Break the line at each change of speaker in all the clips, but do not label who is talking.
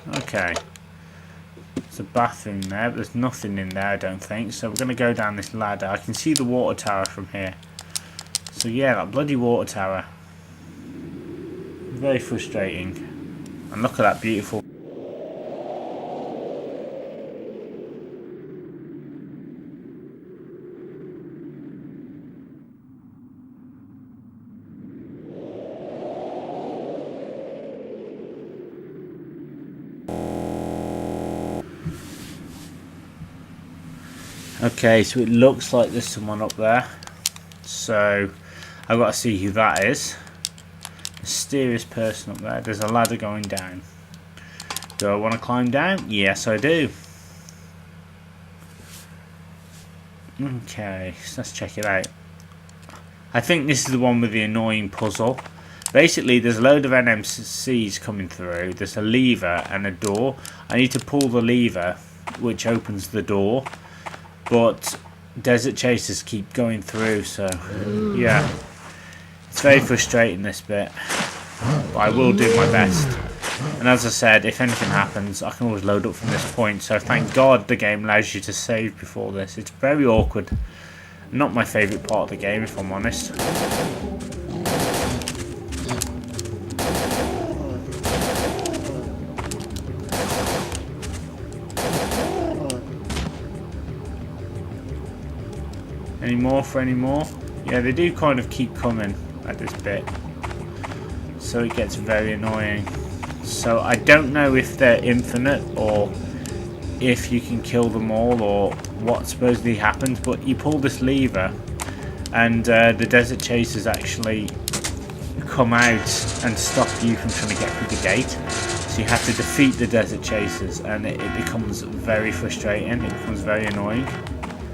Okay. There's a bathroom there, but there's nothing in there, I don't think. So we're going to go down this ladder. I can see the water tower from here. So yeah, that bloody water tower. Very frustrating. And look at that beautiful... Okay, so it looks like there's someone up there. So I've got to see who that is. Mysterious person up there. There's a ladder going down. Do I want to climb down? Yes, I do. Okay, so let's check it out. I think this is the one with the annoying puzzle. Basically, there's a load of NMCs coming through. There's a lever and a door. I need to pull the lever, which opens the door. But desert chasers keep going through, so yeah. It's very frustrating, this bit. But I will do my best. And as I said, if anything happens, I can always load up from this point. So thank God the game allows you to save before this. It's very awkward. Not my favourite part of the game, if I'm honest. Any more for any more? Yeah, they do kind of keep coming at this bit. So it gets very annoying. So I don't know if they're infinite or if you can kill them all or what supposedly happens, but you pull this lever and the desert chasers actually come out and stop you from trying to get through the gate. So you have to defeat the desert chasers, and it becomes very frustrating. It becomes very annoying.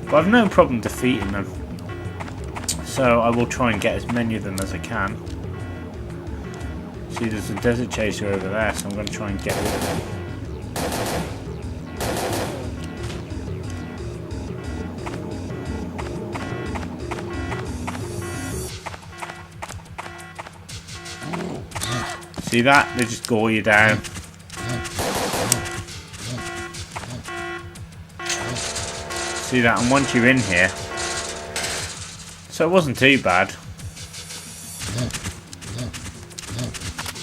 But I've no problem defeating them. So I will try and get as many of them as I can. See, there's a desert chaser over there, so I'm going to try and get rid of him. See that? They just gore you down. See that? And once you're in here, so it wasn't too bad.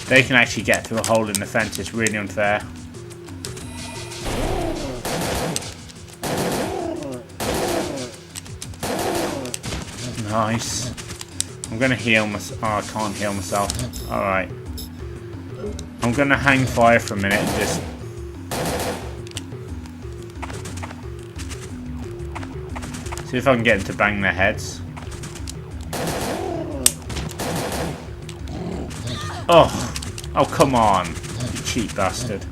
They can actually get through a hole in the fence. It's really unfair. Nice. I'm gonna heal myself. Oh, I can't heal myself. Alright. I'm gonna hang fire for a minute and just... see if I can get them to bang their heads. Oh! Oh, come on, you cheap bastard.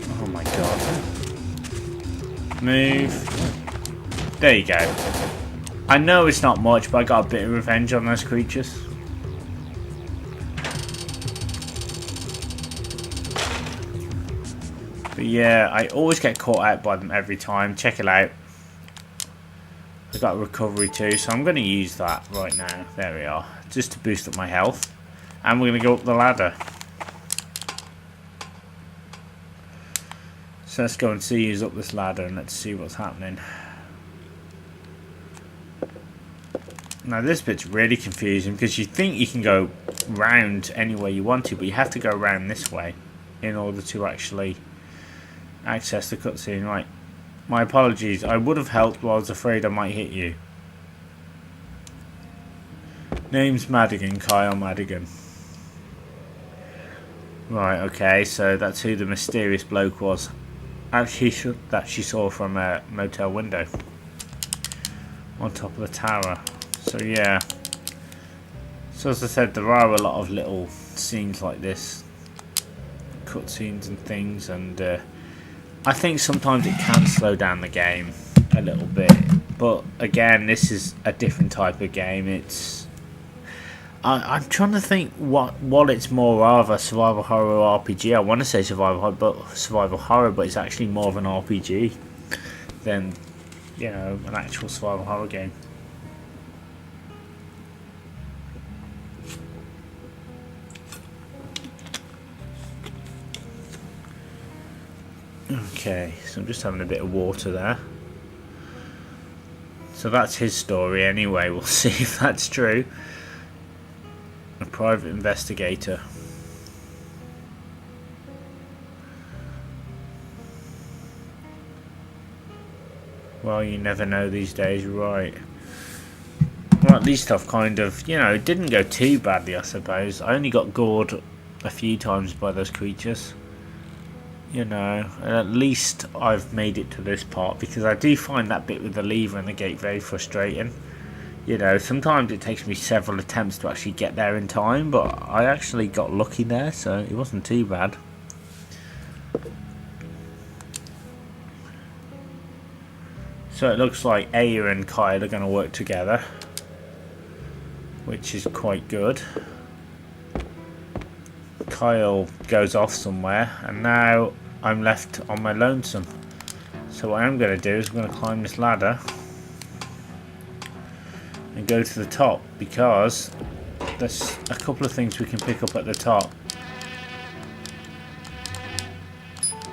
Oh my god. Move. There you go. I know it's not much, but I got a bit of revenge on those creatures. But yeah, I always get caught out by them every time. Check it out. I've got recovery too, so I'm going to use that right now. There we are. Just to boost up my health. And we're going to go up the ladder. So let's go and see who's up this ladder and let's see what's happening. Now this bit's really confusing because you think you can go round any way you want to, but you have to go around this way in order to actually access the cutscene. Right. My apologies, I would have helped, but I was afraid I might hit you. Name's Madigan, Kyle Madigan. Right, okay, so that's who the mysterious bloke was. Actually, that she saw from a motel window. On top of the tower. So yeah. So as I said, there are a lot of little scenes like this. Cutscenes and things, and I think sometimes it can slow down the game a little bit, but again, this is a different type of game. It's I'm trying to think what it's more of, a survival horror RPG. I want to say survival horror, but it's actually more of an RPG than, you know, an actual survival horror game. Okay, so I'm just having a bit of water there. So that's his story anyway. We'll see if that's true. A private investigator. Well, you never know these days, right? Well, at least I've kind of, you know, it didn't go too badly, I suppose. I only got gored a few times by those creatures. You know, and at least I've made it to this part, because I do find that bit with the lever and the gate very frustrating. You know, sometimes it takes me several attempts to actually get there in time, but I actually got lucky there, so it wasn't too bad. So it looks like Aya and Kyle are going to work together, which is quite good. Kyle goes off somewhere, and now I'm left on my lonesome. So what I'm going to do is I'm going to climb this ladder and go to the top, because there's a couple of things we can pick up at the top.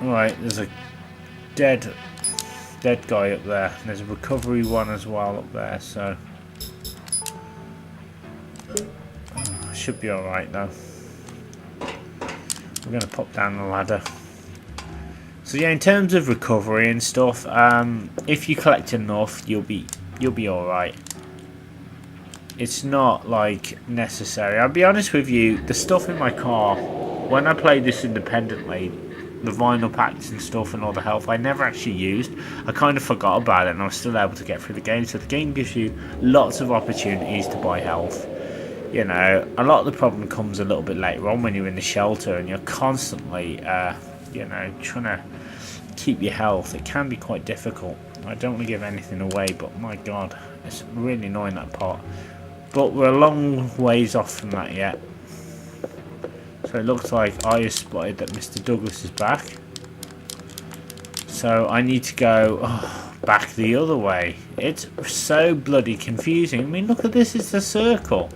Alright, there's a dead guy up there. There's a recovery one as well up there, so should be alright though. We're going to pop down the ladder. So yeah, in terms of recovery and stuff, if you collect enough, you'll be alright. It's not like necessary. I'll be honest with you, the stuff in my car, when I played this independently, the vinyl packs and stuff and all the health, I never actually used. I kind of forgot about it, and I was still able to get through the game. So the game gives you lots of opportunities to buy health. You know, a lot of the problem comes a little bit later on when you're in the shelter and you're constantly, you know, trying to keep your health. It can be quite difficult. I don't want to give anything away, but my god, it's really annoying, that part. But we're a long ways off from that yet. So it looks like I have spotted that Mr. Douglas is back. So I need to go back the other way. It's so bloody confusing. I mean, look at this, it's a circle.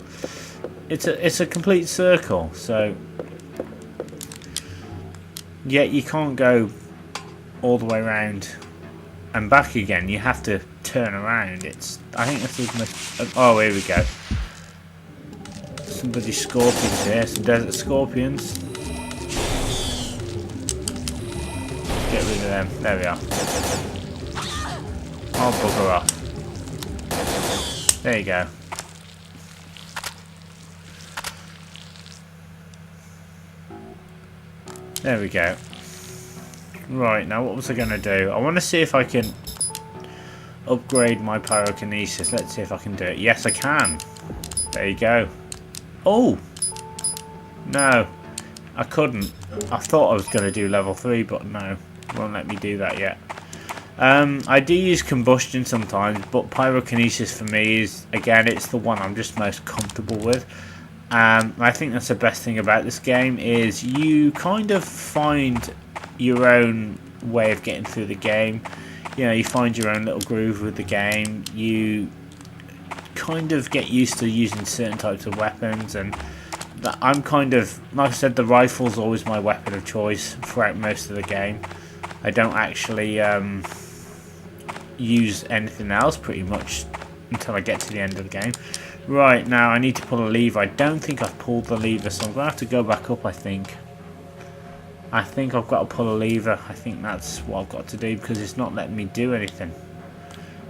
It's a complete circle. So yet you can't go all the way around and back again. You have to turn around. I think that's the most... Oh, here we go. Some bloody scorpions here, some desert scorpions. Get rid of them. There we are. Oh, bugger off. There you go. There we go. Right, now what was I going to do? I want to see if I can upgrade my pyrokinesis. Let's see if I can do it. Yes, I can. There you go. Oh! No, I couldn't. I thought I was going to do level 3, but no. Won't let me do that yet. I do use combustion sometimes, but pyrokinesis for me is, again, it's the one I'm just most comfortable with. I think that's the best thing about this game, is you kind of find your own way of getting through the game. You know, you find your own little groove with the game. You kind of get used to using certain types of weapons, and I'm kind of, like I said, the rifle's always my weapon of choice throughout most of the game. I don't actually use anything else pretty much until I get to the end of the game. Right, now I need to pull a lever. I don't think I've pulled the lever, so I'm going to have to go back up, I think. I think I've got to pull a lever. I think that's what I've got to do, because it's not letting me do anything.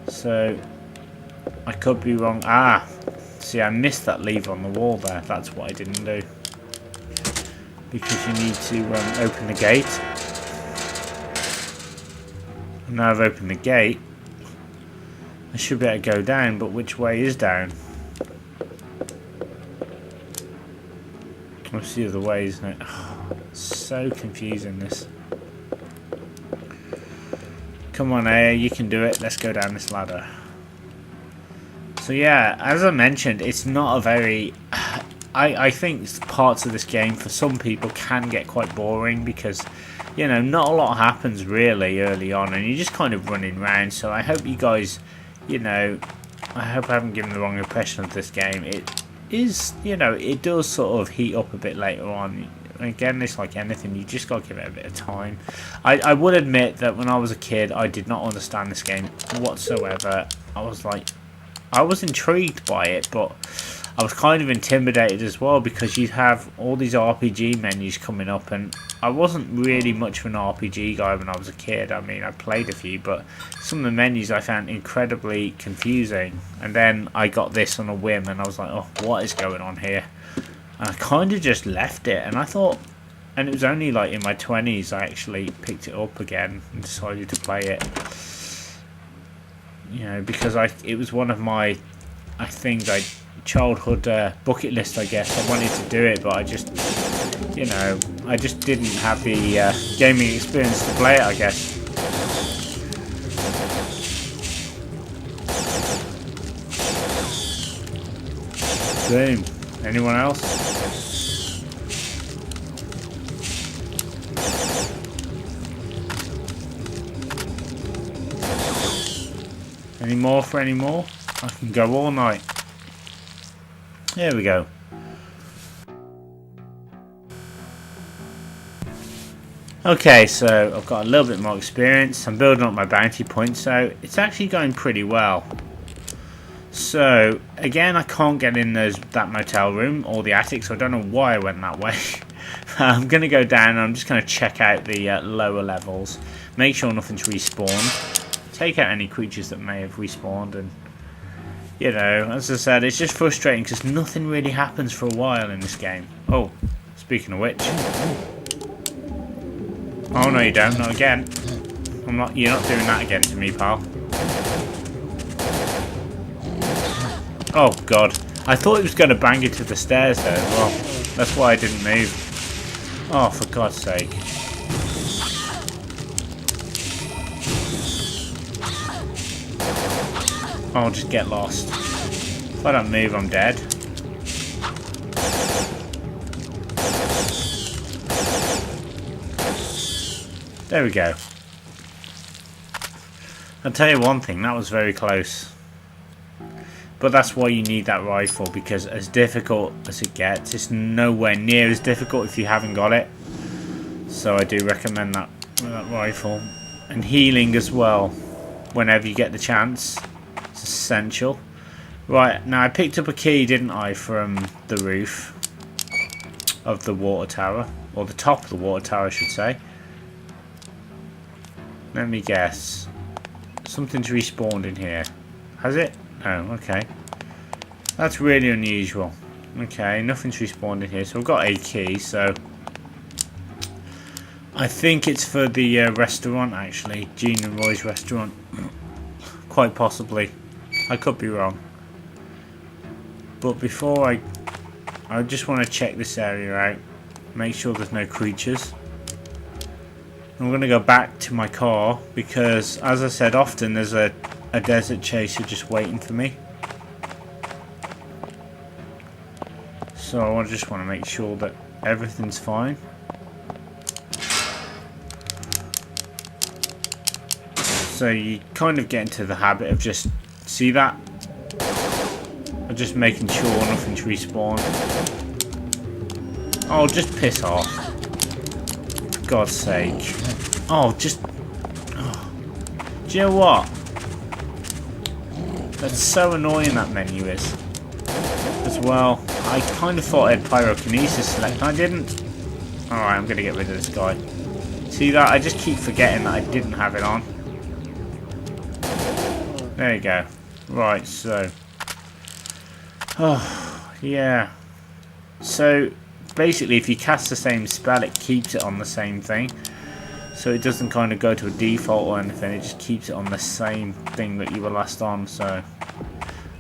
So I could be wrong. Ah, see, I missed that lever on the wall there. That's what I didn't do. Because you need to open the gate. And now I've opened the gate, I should be able to go down, but which way is down? What's the other way, isn't it? Oh, so confusing, this. Come on, Aya, you can do it. Let's go down this ladder. So yeah, as I mentioned, it's not a very... I think parts of this game, for some people, can get quite boring, because, you know, not a lot happens really early on, and you're just kind of running around. So I hope you guys, you know, I hope I haven't given the wrong impression of this game. It is, you know, it does sort of heat up a bit later on. again, it's like anything, you just got to give it a bit of time. I would admit that when I was a kid, I did not understand this game whatsoever. I was intrigued by it, but I was kind of intimidated as well, because you'd have all these RPG menus coming up, and I wasn't really much of an RPG guy when I was a kid. I mean, I played a few, but some of the menus I found incredibly confusing. And then I got this on a whim, and I was like, oh, what is going on here? And I kind of just left it, and I thought, and it was only like in my 20s I actually picked it up again and decided to play it. You know, because it was one of my, I think, childhood bucket list, I guess. I wanted to do it, but I just, you know, I just didn't have the gaming experience to play it, I guess. Boom. Anyone else? Any more for any more? I can go all night. There we go. Okay, so I've got a little bit more experience. I'm building up my bounty points, so it's actually going pretty well. So, again, I can't get in that motel room or the attic, so I don't know why I went that way. I'm going to go down and I'm just going to check out the lower levels. Make sure nothing's respawned. Take out any creatures that may have respawned, and you know, as I said, it's just frustrating because nothing really happens for a while in this game. Oh, speaking of which. Oh no, you don't, not again. You're not doing that again to me, pal. Oh god, I thought he was going to bang into the stairs there as well. That's why I didn't move. Oh, for God's sake. I'll just get lost. If I don't move, I'm dead. There we go. I'll tell you one thing, that was very close. But that's why you need that rifle, because as difficult as it gets, it's nowhere near as difficult if you haven't got it. So I do recommend that rifle. And healing as well, whenever you get the chance. It's essential. Right, now I picked up a key, didn't I, from the roof of the water tower. Or the top of the water tower, I should say. Let me guess. Something's respawned in here. Has it? Oh, okay. That's really unusual. Okay, nothing's respawned in here. So I've got a key, so I think it's for the restaurant, actually. Jean and Roy's restaurant. Quite possibly. I could be wrong. But before I just want to check this area out. Make sure there's no creatures. I'm going to go back to my car because, as I said, often there's a desert chaser just waiting for me. So I just want to make sure that everything's fine. So you kind of get into the habit of just, see that? Of just making sure nothing's respawned. Oh, just piss off. For God's sake. Oh, just... Oh. Do you know what? That's so annoying, that menu is. As well, I kind of thought I had pyrokinesis select. I didn't. Alright, I'm going to get rid of this guy. See that? I just keep forgetting that I didn't have it on. There you go. Right, so... Oh, yeah. So, basically, if you cast the same spell, it keeps it on the same thing. So it doesn't kind of go to a default or anything, it just keeps it on the same thing that you were last on, so...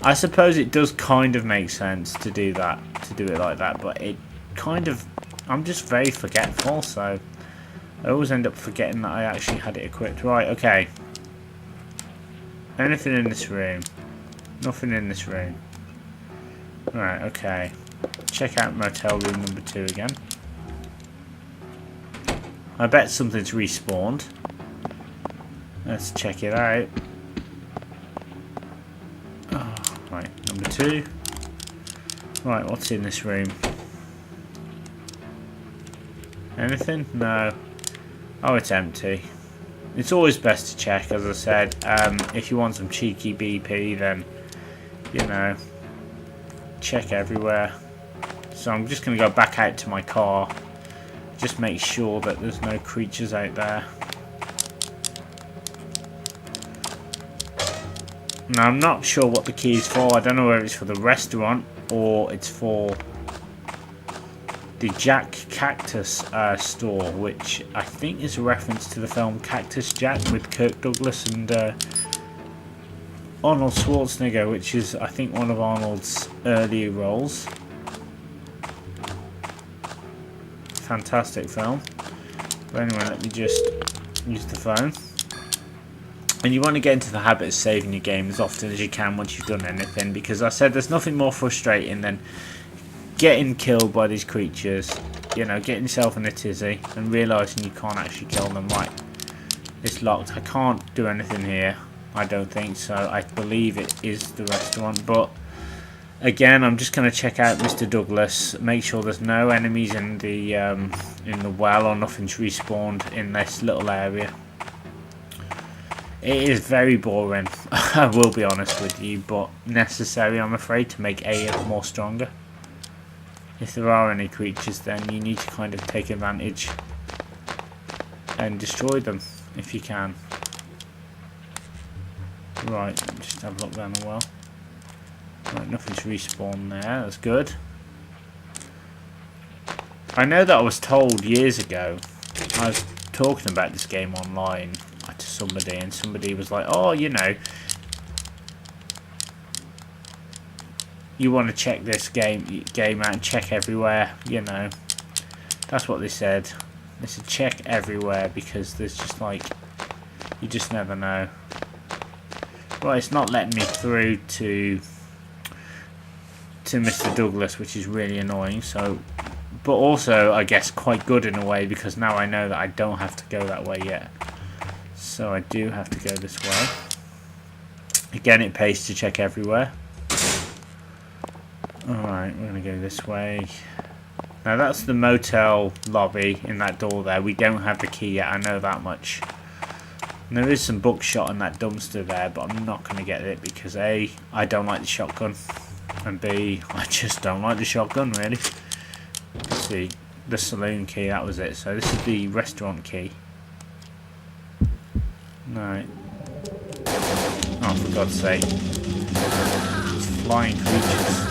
I suppose it does kind of make sense to do that, to do it like that, but it kind of... I'm just very forgetful, so... I always end up forgetting that I actually had it equipped. Right, okay. Anything in this room? Nothing in this room. Right, okay. Check out motel room number 2 again. I bet something's respawned. Let's check it out. Oh, right, number 2. Right, what's in this room? Anything? No. Oh, it's empty. It's always best to check, as I said. If you want some cheeky BP, then, you know, check everywhere. So I'm just going to go back out to my car. Just make sure that there's no creatures out there. Now, I'm not sure what the key is for. I don't know whether it's for the restaurant or it's for the Jack Cactus store, which I think is a reference to the film Cactus Jack with Kirk Douglas and Arnold Schwarzenegger, which is, I think, one of Arnold's earlier roles. Fantastic film. But anyway, let me just use the phone. And you want to get into the habit of saving your game as often as you can once you've done anything, because I said there's nothing more frustrating than getting killed by these creatures, you know, getting yourself in a tizzy and realising you can't actually kill them. Right, it's locked. I can't do anything here, I don't think so. I believe it is the restaurant, but again, I'm just going to check out Mr. Douglas, make sure there's no enemies in the well or nothing's respawned in this little area. It is very boring, I will be honest with you, but necessary, I'm afraid, to make AF more stronger. If there are any creatures, then you need to kind of take advantage and destroy them if you can. Right, just have a look down the well. Right, nothing's respawned there, that's good. I know that I was told years ago, I was talking about this game online to somebody, and somebody was like, oh, you know, you want to check this game out and check everywhere, you know. That's what they said. They said check everywhere because there's just like, you just never know. Right, it's not letting me through to Mr. Douglas, which is really annoying. So, but also I guess quite good in a way, because now I know that I don't have to go that way yet. So I do have to go this way. Again, it pays to check everywhere. Alright, we're going to go this way. Now that's the motel lobby in that door there. We don't have the key yet, I know that much. And there is some buckshot in that dumpster there, but I'm not going to get it because A, I don't like the shotgun. And B, I just don't like the shotgun, really. Let's see, the saloon key, that was it. So this is the restaurant key. Right. Oh, for God's sake. These flying creatures.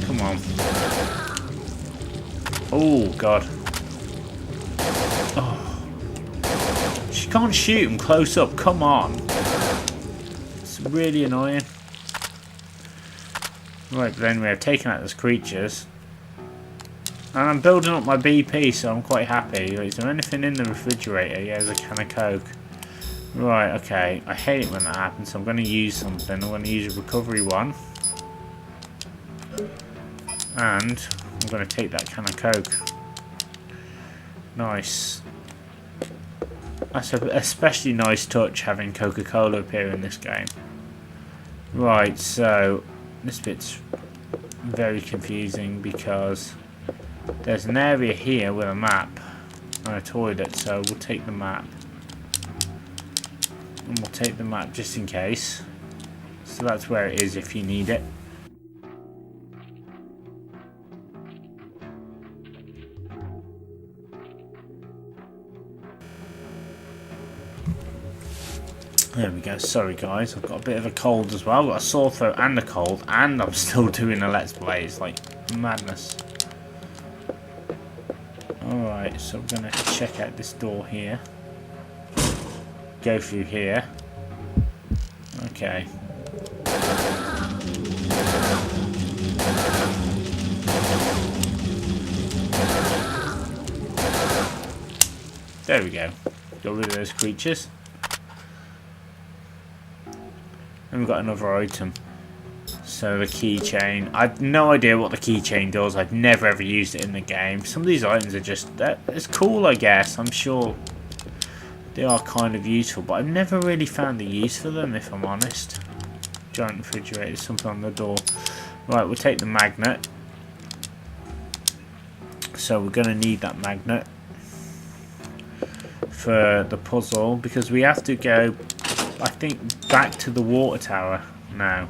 Come on. Oh, God. Oh. She can't shoot him close up. Come on. It's really annoying. Right, but anyway, I've taken out those creatures. And I'm building up my BP, so I'm quite happy. Is there anything in the refrigerator? Yeah, there's a can of Coke. Right, okay. I hate it when that happens, so I'm going to use something. I'm going to use a recovery one. And I'm going to take that can of Coke. Nice. That's an especially nice touch, having Coca-Cola appear in this game. Right, so this bit's very confusing because there's an area here with a map and a toilet, so we'll take the map. And we'll take the map just in case. So that's where it is if you need it. There we go. Sorry guys, I've got a bit of a cold as well. I've got a sore throat and a cold, and I'm still doing a Let's Play. It's like madness. Alright, so I'm going to check out this door here. Go through here. Okay. There we go. Got rid of those creatures. And we've got another item. So the keychain. I've no idea what the keychain does. I've never ever used it in the game. Some of these items are just... it's cool, I guess. I'm sure they are kind of useful. But I've never really found the use for them, if I'm honest. giant refrigerator. Something on the door. Right, we'll take the magnet. So we're going to need that magnet for the puzzle, because we have to go, I think, back to the water tower now.